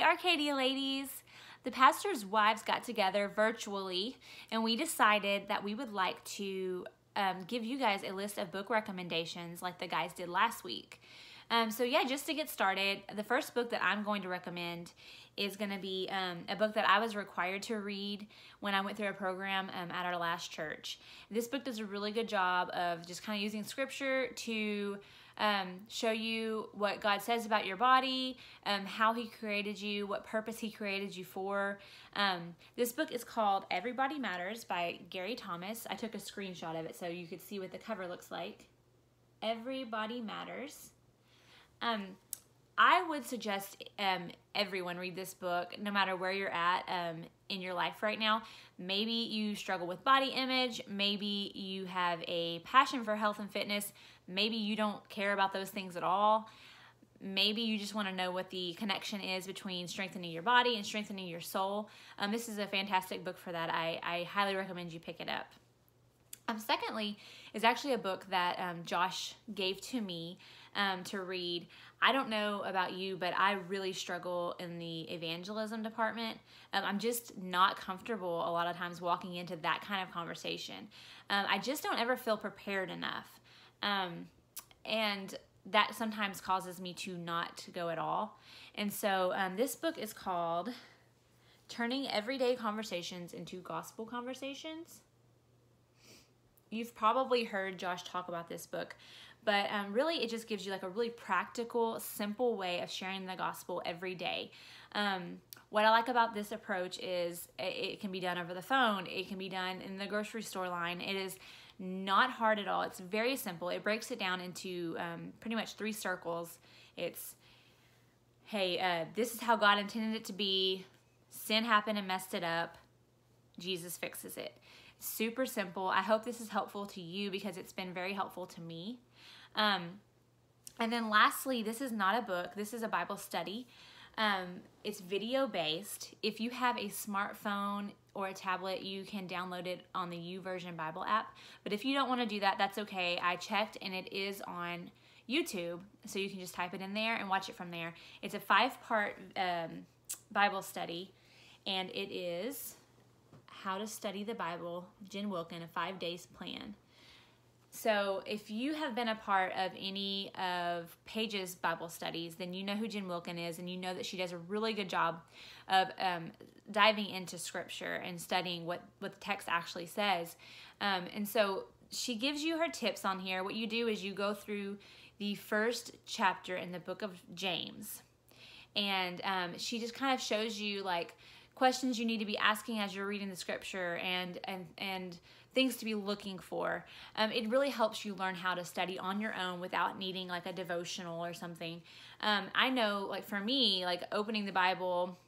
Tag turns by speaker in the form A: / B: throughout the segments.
A: Hey Arcadia ladies! The pastor's wives got together virtually and we decided that we would like to give you guys a list of book recommendations like the guys did last week. So yeah, just to get started, the first book that I'm going to recommend is going to be a book that I was required to read when I went through a program at our last church. This book does a really good job of just kind of using scripture to show you what God says about your body, how He created you, what purpose He created you for. This book is called Everybody Matters by Gary Thomas. I took a screenshot of it so you could see what the cover looks like. Everybody Matters. I would suggest everyone read this book, no matter where you're at in your life right now. Maybe you struggle with body image. Maybe you have a passion for health and fitness. Maybe you don't care about those things at all. Maybe you just want to know what the connection is between strengthening your body and strengthening your soul. This is a fantastic book for that. I highly recommend you pick it up. Secondly, is actually a book that Josh gave to me to read. I don't know about you, but I really struggle in the evangelism department. I'm just not comfortable a lot of times walking into that kind of conversation. I just don't ever feel prepared enough. And that sometimes causes me to not go at all. And so this book is called Turning Everyday Conversations into Gospel Conversations. You've probably heard Josh talk about this book, but really it just gives you like a really practical, simple way of sharing the gospel every day. What I like about this approach is it can be done over the phone. It can be done in the grocery store line. It is not hard at all. It's very simple. It breaks it down into pretty much 3 circles. It's, hey, this is how God intended it to be. Sin happened and messed it up. Jesus fixes it. Super simple. I hope this is helpful to you because it's been very helpful to me. And then lastly, this is not a book. This is a Bible study. It's video based. If you have a smartphone or a tablet, you can download it on the YouVersion Bible app. But if you don't want to do that, that's okay. I checked and it is on YouTube, so you can just type it in there and watch it from there. It's a 5-part Bible study, and it is How to Study the Bible, Jen Wilkin, a 5 days plan. So if you have been a part of any of Paige's Bible studies, then you know who Jen Wilkin is, and you know that she does a really good job of diving into scripture and studying what the text actually says. And so she gives you her tips on here. What you do is you go through the first chapter in the book of James, and she just kind of shows you like questions you need to be asking as you're reading the scripture and things to be looking for. It really helps you learn how to study on your own without needing like a devotional or something. I know, like for me, like opening the Bible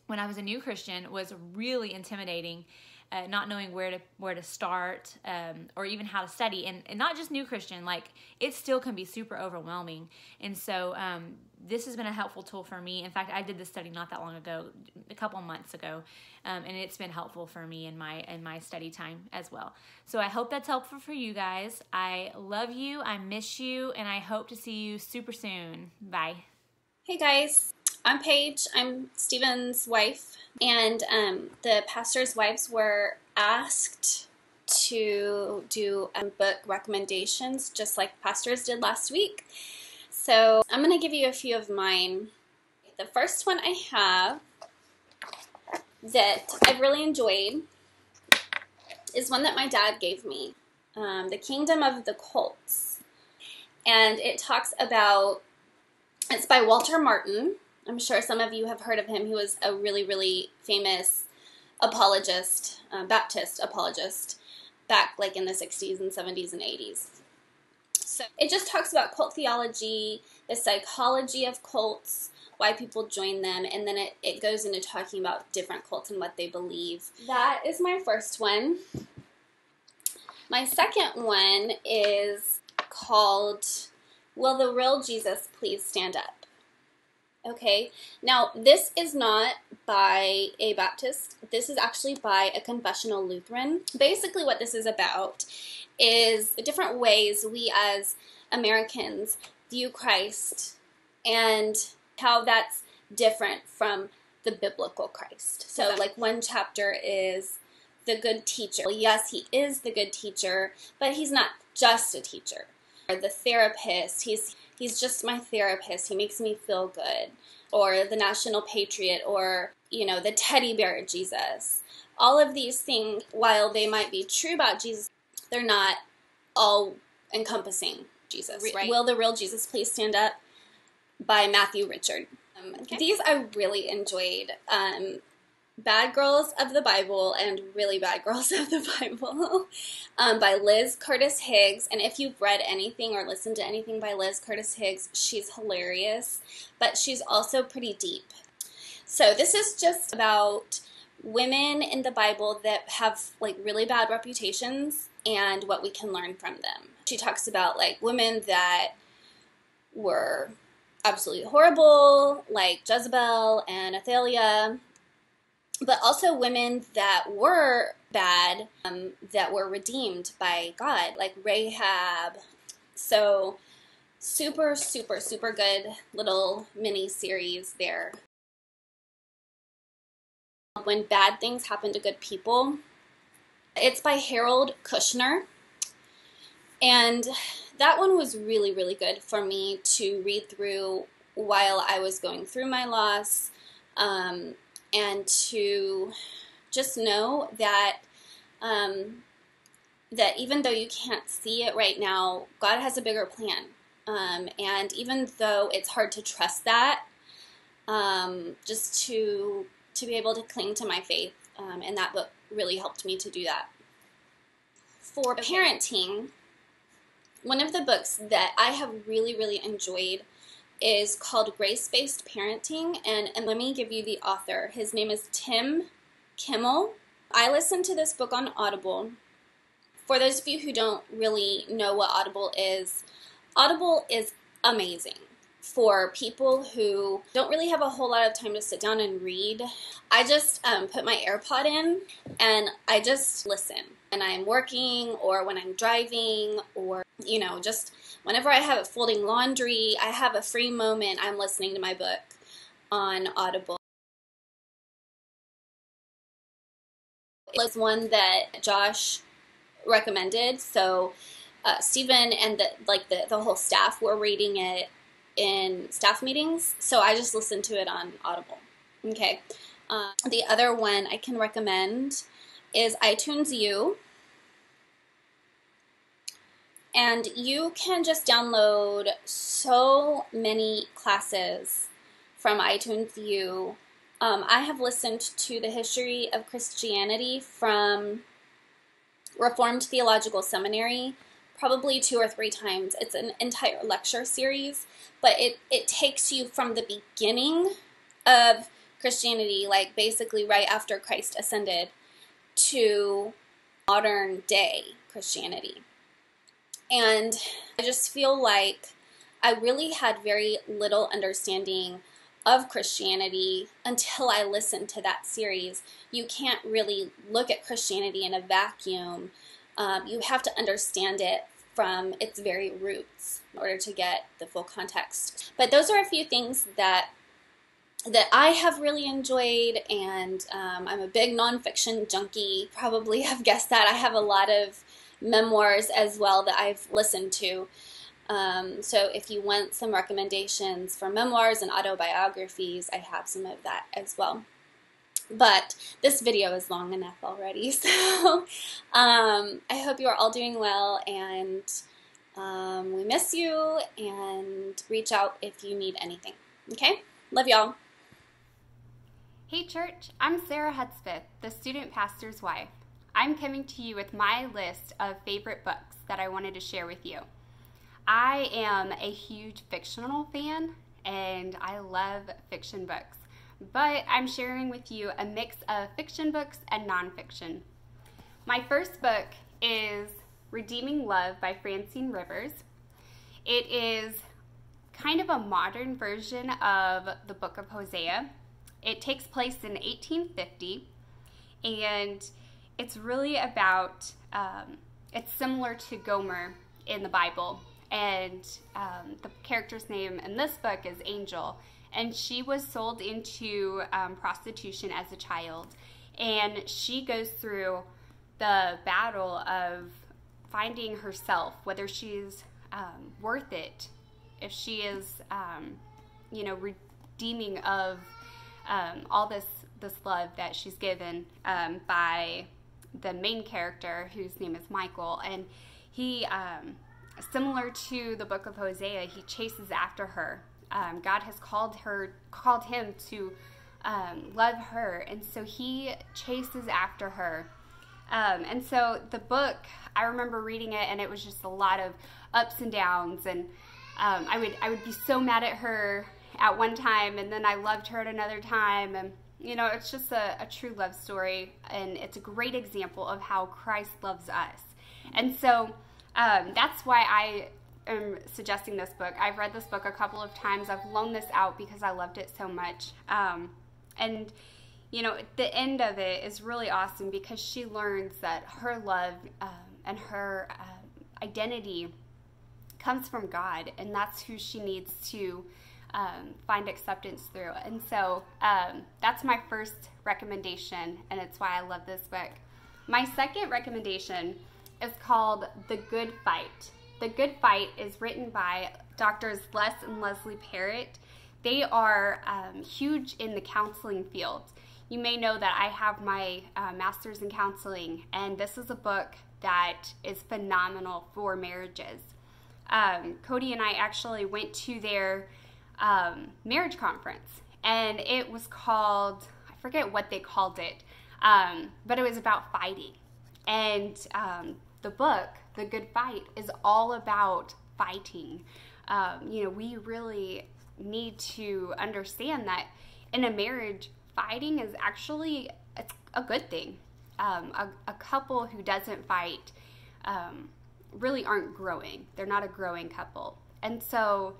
A: when I was a new Christian was really intimidating, not knowing where to start or even how to study. And not just new Christian, like it still can be super overwhelming. And so this has been a helpful tool for me. In fact, I did this study not that long ago, a couple months ago, and it's been helpful for me in my study time as well. So I hope that's helpful for you guys. I love you, I miss you, and I hope to see you super soon. Bye.
B: Hey guys, I'm Paige. I'm Stephen's wife, and the pastor's wives were asked to do book recommendations just like pastors did last week. So I'm going to give you a few of mine. The first one I have that I've really enjoyed is one that my dad gave me, The Kingdom of the Cults. And it talks about, it's by Walter Martin. I'm sure some of you have heard of him. He was a really, really famous apologist, Baptist apologist, back like in the 60s and 70s and 80s. So it just talks about cult theology, the psychology of cults, why people join them, and then it goes into talking about different cults and what they believe. That is my first one. My second one is called Will the Real Jesus Please Stand Up? Okay, now this is not by a Baptist. This is actually by a confessional Lutheran. Basically what this is about is different ways we as Americans view Christ and how that's different from the biblical Christ. So like one chapter is the good teacher. Well, yes, he is the good teacher, but he's not just a teacher. Or the therapist, he's just my therapist. He makes me feel good. Or the national patriot, or, you know, the teddy bear Jesus. All of these things, while they might be true about Jesus, they're not all encompassing Jesus, right? Will the Real Jesus Please Stand Up by Matthew Richard. Okay. These I really enjoyed. Bad Girls of the Bible and Really Bad Girls of the Bible by Liz Curtis Higgs. And if you've read anything or listened to anything by Liz Curtis Higgs, she's hilarious, but she's also pretty deep. So this is just about women in the Bible that have like really bad reputations and what we can learn from them. She talks about like women that were absolutely horrible, like Jezebel and Athaliah, but also women that were bad, that were redeemed by God, like Rahab. So super, super, super good little mini series there. When Bad Things Happen to Good People. It's by Harold Kushner. And that one was really, really good for me to read through while I was going through my loss, and to just know that that even though you can't see it right now, God has a bigger plan. And even though it's hard to trust that, just to be able to cling to my faith, and that book really helped me to do that. For parenting, one of the books that I have really, really enjoyed is called Grace-Based Parenting, and let me give you the author. His name is Tim Kimmel. I listened to this book on Audible. For those of you who don't really know what Audible is amazing for people who don't really have a whole lot of time to sit down and read. I just put my AirPod in and I just listen. When I'm working or when I'm driving, or, you know, just whenever I have it folding laundry, I have a free moment, I'm listening to my book on Audible. It was one that Josh recommended, so Stephen and the whole staff were reading it in staff meetings, so I just listened to it on Audible. Okay. The other one I can recommend is iTunes U. And you can just download so many classes from iTunes U. I have listened to the history of Christianity from Reformed Theological Seminary probably 2 or 3 times. It's an entire lecture series, but it takes you from the beginning of Christianity, like basically right after Christ ascended, to modern day Christianity. And I just feel like I really had very little understanding of Christianity until I listened to that series. You can't really look at Christianity in a vacuum. You have to understand it from its very roots in order to get the full context. But those are a few things that I have really enjoyed, and I'm a big nonfiction junkie. Probably have guessed that. I have a lot of memoirs as well that I've listened to. So if you want some recommendations for memoirs and autobiographies, I have some of that as well. But this video is long enough already, so I hope you are all doing well, and we miss you, and reach out if you need anything. Okay? Love y'all.
C: Hey church, I'm Sarah Hudspeth, the student pastor's wife. I'm coming to you with my list of favorite books that I wanted to share with you. I am a huge fictional fan, and I love fiction books, but I'm sharing with you a mix of fiction books and nonfiction. My first book is Redeeming Love by Francine Rivers. It is kind of a modern version of the book of Hosea. It takes place in 1850, and it's really about, it's similar to Gomer in the Bible, and the character's name in this book is Angel, and she was sold into prostitution as a child. And she goes through the battle of finding herself, whether she's worth it, if she is, redeeming of all this love that she's given by the main character, whose name is Michael. And he, similar to the book of Hosea, he chases after her. God has called him to love her, and so he chases after her. And so the book, I remember reading it, and it was just a lot of ups and downs. And I would be so mad at her at one time, and then I loved her at another time. And it's just a true love story, and it's a great example of how Christ loves us. And so that's why I am suggesting this book. I've read this book a couple of times. I've loaned this out because I loved it so much. And the end of it is really awesome because she learns that her love and her identity comes from God, and that's who she needs to find acceptance through. And so that's my first recommendation, and it's why I love this book. My second recommendation is called The Good Fight. The Good Fight is written by Doctors Les and Leslie Parrott. They are huge in the counseling field. You may know that I have my master's in counseling, and this is a book that is phenomenal for marriages. Cody and I actually went to their marriage conference, and it was called, I forget what they called it, but it was about fighting. And the book, The Good Fight, is all about fighting. We really need to understand that in a marriage, fighting is actually a good thing. A couple who doesn't fight really aren't growing. They're not a growing couple. And so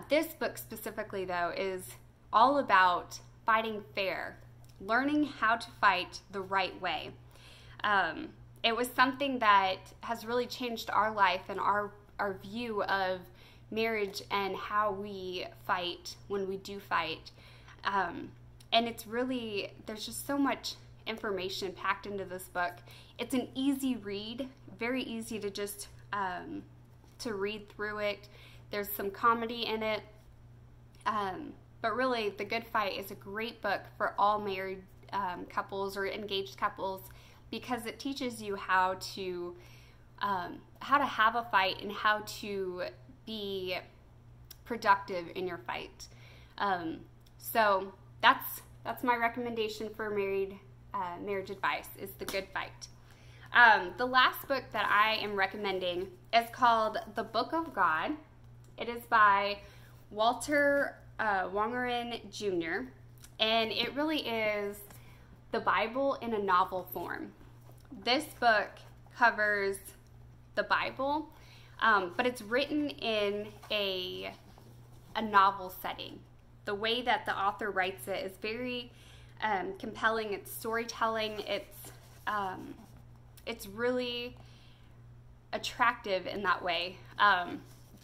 C: this book specifically, though, is all about fighting fair, learning how to fight the right way. It was something that has really changed our life and our view of marriage and how we fight when we do fight. And it's really, there's just so much information packed into this book. It's an easy read, very easy to just to read through it. There's some comedy in it. But really, The Good Fight is a great book for all married couples or engaged couples, because it teaches you how to have a fight and how to be productive in your fight. So that's my recommendation for marriage advice, is The Good Fight. The last book that I am recommending is called The Book of God. It is by Walter Wangerin Jr., and it really is the Bible in a novel form. This book covers the Bible, but it's written in a novel setting. The way that the author writes it is very compelling. It's storytelling. It's really attractive in that way.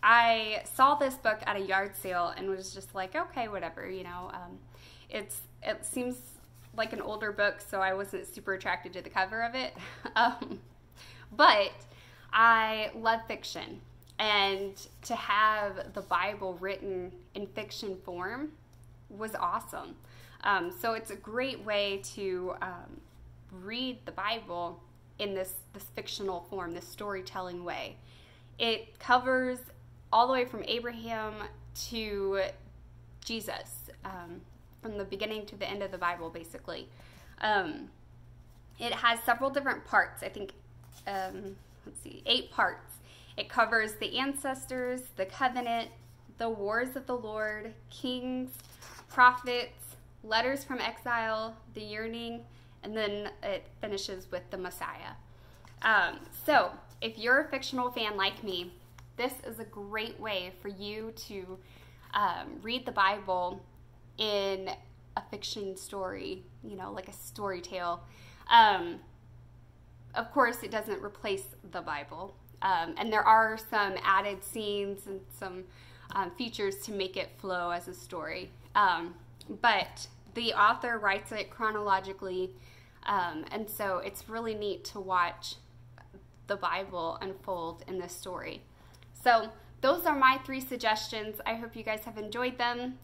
C: I saw this book at a yard sale and was just like, okay, whatever, it seems like an older book, so I wasn't super attracted to the cover of it. But I love fiction, and to have the Bible written in fiction form was awesome. So it's a great way to read the Bible in this fictional form, this storytelling way. It covers all the way from Abraham to Jesus, from the beginning to the end of the Bible, basically. It has several different parts. I think, 8 parts. It covers the ancestors, the covenant, the wars of the Lord, kings, prophets, letters from exile, the yearning, and then it finishes with the Messiah. So if you're a fictional fan like me, this is a great way for you to read the Bible in a fiction story, like a story tale. Of course, it doesn't replace the Bible. And there are some added scenes and some features to make it flow as a story. But the author writes it chronologically, and so it's really neat to watch the Bible unfold in this story. So those are my 3 suggestions. I hope you guys have enjoyed them.